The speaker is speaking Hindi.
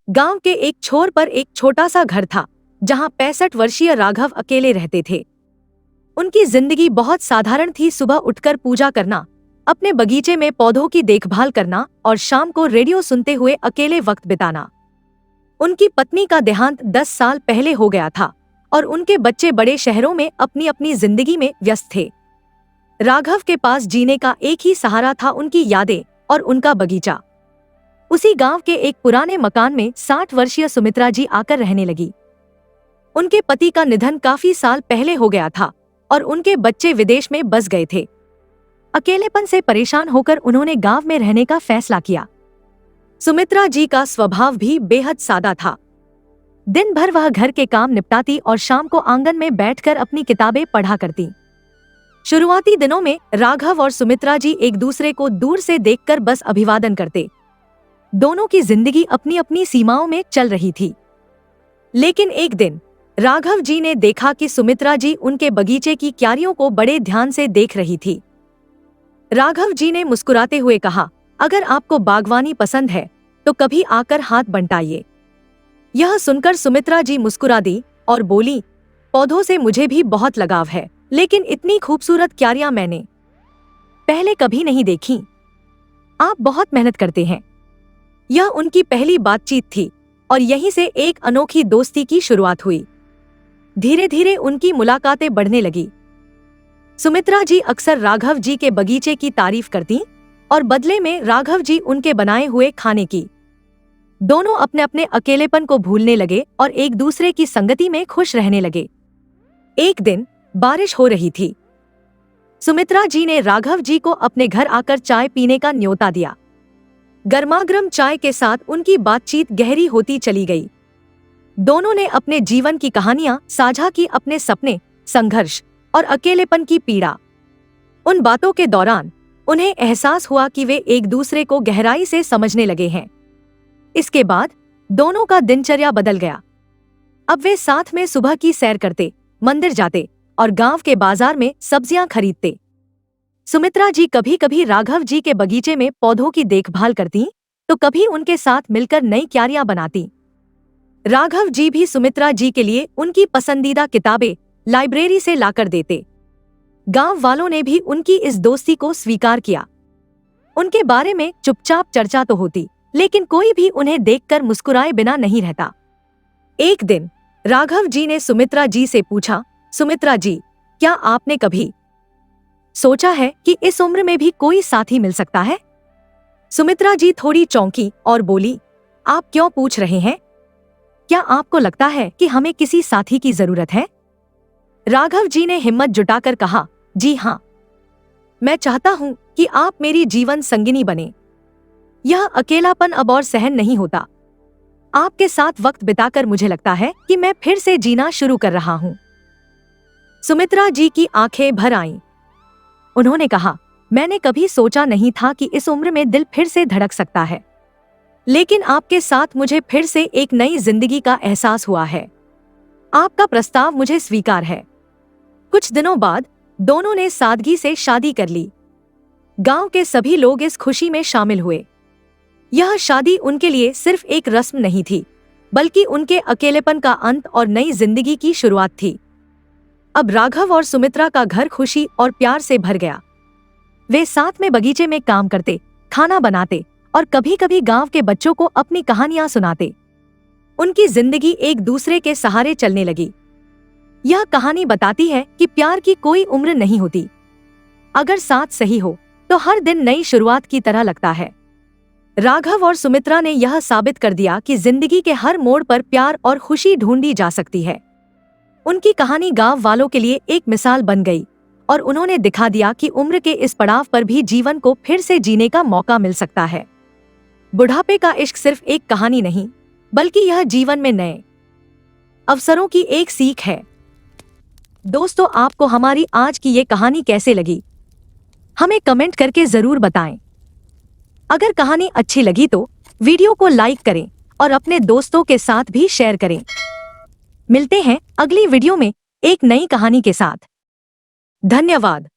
गांव के एक छोर पर एक छोटा सा घर था जहां 65 वर्षीय राघव अकेले रहते थे। उनकी जिंदगी बहुत साधारण थी। सुबह उठकर पूजा करना, अपने बगीचे में पौधों की देखभाल करना और शाम को रेडियो सुनते हुए अकेले वक्त बिताना। उनकी पत्नी का देहांत 10 साल पहले हो गया था और उनके बच्चे बड़े शहरों में अपनी अपनी जिंदगी में व्यस्त थे। राघव के पास जीने का एक ही सहारा था, उनकी यादें और उनका बगीचा। उसी गांव के एक पुराने मकान में 60 वर्षीय सुमित्रा जी आकर रहने लगी। उनके पति का निधन काफी साल पहले हो गया था और उनके बच्चे विदेश में बस गए थे। अकेलेपन से परेशान होकर उन्होंने गांव में रहने का फैसला किया। सुमित्रा जी का स्वभाव भी बेहद सादा था। दिन भर वह घर के काम निपटाती और शाम को आंगन में बैठकर अपनी किताबें पढ़ा करती। शुरुआती दिनों में राघव और सुमित्रा जी एक दूसरे को दूर से देखकर बस अभिवादन करते। दोनों की जिंदगी अपनी अपनी सीमाओं में चल रही थी। लेकिन एक दिन राघव जी ने देखा कि सुमित्रा जी उनके बगीचे की क्यारियों को बड़े ध्यान से देख रही थी। राघव जी ने मुस्कुराते हुए कहा, अगर आपको बागवानी पसंद है तो कभी आकर हाथ बंटाइए। यह सुनकर सुमित्रा जी मुस्कुरा दी और बोली, पौधों से मुझे भी बहुत लगाव है, लेकिन इतनी खूबसूरत क्यारियां मैंने पहले कभी नहीं देखी। आप बहुत मेहनत करते हैं। यह उनकी पहली बातचीत थी और यहीं से एक अनोखी दोस्ती की शुरुआत हुई। धीरे धीरे उनकी मुलाकातें बढ़ने लगी। सुमित्रा जी अक्सर राघव जी के बगीचे की तारीफ करती और बदले में राघव जी उनके बनाए हुए खाने की। दोनों अपने अपने अकेलेपन को भूलने लगे और एक दूसरे की संगति में खुश रहने लगे। एक दिन बारिश हो रही थी। सुमित्रा जी ने राघव जी को अपने घर आकर चाय पीने का न्योता दिया। गर्मागर्म चाय के साथ उनकी बातचीत गहरी होती चली गई। दोनों ने अपने जीवन की कहानियां साझा की, अपने सपने, संघर्ष और अकेलेपन की पीड़ा। उन बातों के दौरान उन्हें एहसास हुआ कि वे एक दूसरे को गहराई से समझने लगे हैं। इसके बाद दोनों का दिनचर्या बदल गया। अब वे साथ में सुबह की सैर करते, मंदिर जाते और गांव के बाजार में सब्जियां खरीदते। सुमित्रा जी कभी कभी राघव जी के बगीचे में पौधों की देखभाल करती तो कभी उनके साथ मिलकर नई क्यारियां बनाती। राघव जी भी सुमित्रा जी के लिए उनकी पसंदीदा किताबें लाइब्रेरी से लाकर देते। गांव वालों ने भी उनकी इस दोस्ती को स्वीकार किया। उनके बारे में चुपचाप चर्चा तो होती, लेकिन कोई भी उन्हें देखकर मुस्कुराए बिना नहीं रहता। एक दिन राघव जी ने सुमित्रा जी से पूछा, सुमित्रा जी, क्या आपने कभी सोचा है कि इस उम्र में भी कोई साथी मिल सकता है? सुमित्रा जी थोड़ी चौंकी और बोली, आप क्यों पूछ रहे हैं? क्या आपको लगता है कि हमें किसी साथी की जरूरत है? राघव जी ने हिम्मत जुटाकर कहा, जी हाँ, मैं चाहता हूं कि आप मेरी जीवन संगिनी बने। यह अकेलापन अब और सहन नहीं होता। आपके साथ वक्त बिताकर मुझे लगता है कि मैं फिर से जीना शुरू कर रहा हूं। सुमित्रा जी की आंखें भर आईं। उन्होंने कहा, मैंने कभी सोचा नहीं था कि इस उम्र में दिल फिर से धड़क सकता है, लेकिन आपके साथ मुझे फिर से एक नई जिंदगी का एहसास हुआ है। आपका प्रस्ताव मुझे स्वीकार है। कुछ दिनों बाद दोनों ने सादगी से शादी कर ली। गांव के सभी लोग इस खुशी में शामिल हुए। यह शादी उनके लिए सिर्फ एक रस्म नहीं थी, बल्कि उनके अकेलेपन का अंत और नई जिंदगी की शुरुआत थी। अब राघव और सुमित्रा का घर खुशी और प्यार से भर गया। वे साथ में बगीचे में काम करते, खाना बनाते और कभी कभी गांव के बच्चों को अपनी कहानियां सुनाते। उनकी जिंदगी एक दूसरे के सहारे चलने लगी। यह कहानी बताती है कि प्यार की कोई उम्र नहीं होती। अगर साथ सही हो तो हर दिन नई शुरुआत की तरह लगता है। राघव और सुमित्रा ने यह साबित कर दिया कि जिंदगी के हर मोड़ पर प्यार और खुशी ढूंढी जा सकती है। उनकी कहानी गांव वालों के लिए एक मिसाल बन गई और उन्होंने दिखा दिया कि उम्र के इस पड़ाव पर भी जीवन को फिर से जीने का मौका मिल सकता है। बुढ़ापे का इश्क सिर्फ एक कहानी नहीं, बल्कि यह जीवन में नए अवसरों की एक सीख है। दोस्तों, आपको हमारी आज की ये कहानी कैसे लगी? हमें कमेंट करके जरूर बताएं। अगर कहानी अच्छी लगी तो वीडियो को लाइक करें और अपने दोस्तों के साथ भी शेयर करें। मिलते हैं अगली वीडियो में एक नई कहानी के साथ। धन्यवाद।